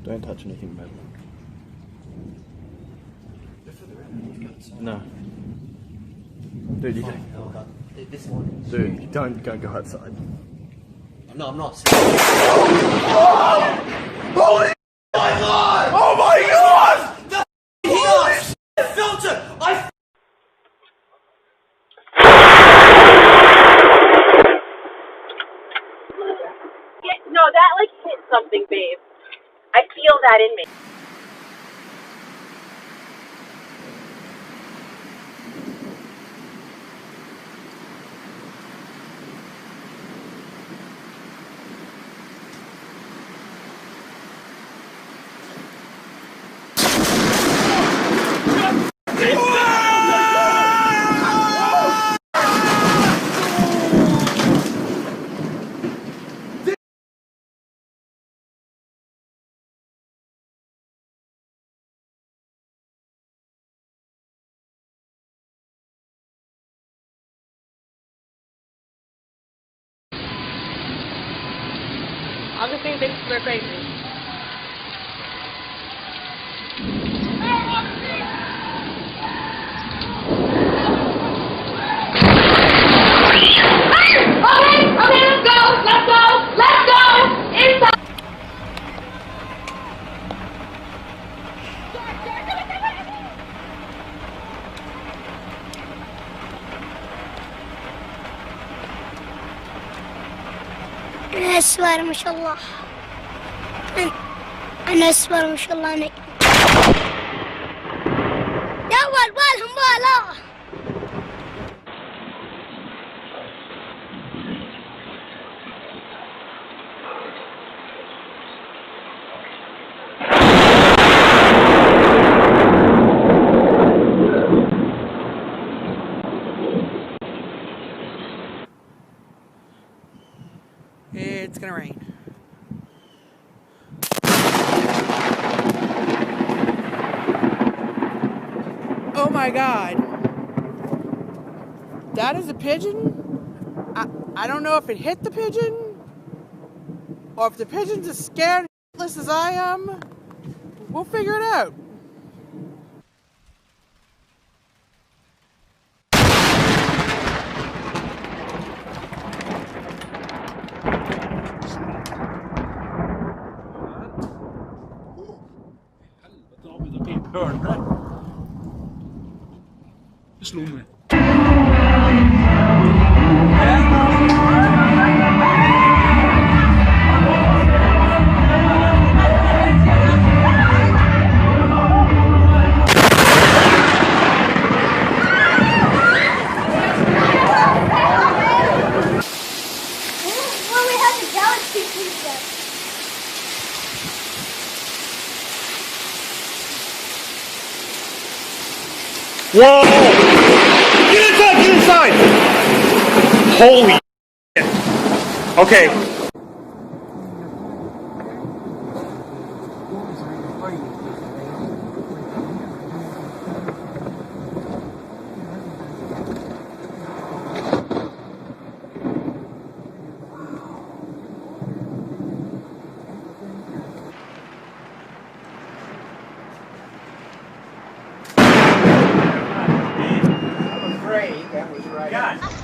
Don't touch anything, mate. No. Dude, you can. This one. Dude, don't go outside. No, I'm not. Holy my God! Oh my God! The filter! No, that like hit something, babe. I feel that in me. Augustine thinks we're crazy. Okay, let's go! Inside! أنا أسوار ما شاء الله. أنا أسوار ما شاء الله. أنا يا والهم بالا. It's gonna rain. Oh my God. That is a pigeon? I don't know if it hit the pigeon or if the pigeon's as scared as I am. We'll figure it out. Slå mig. Whoa! Get inside! Get inside! Holy shit. Okay. That was right.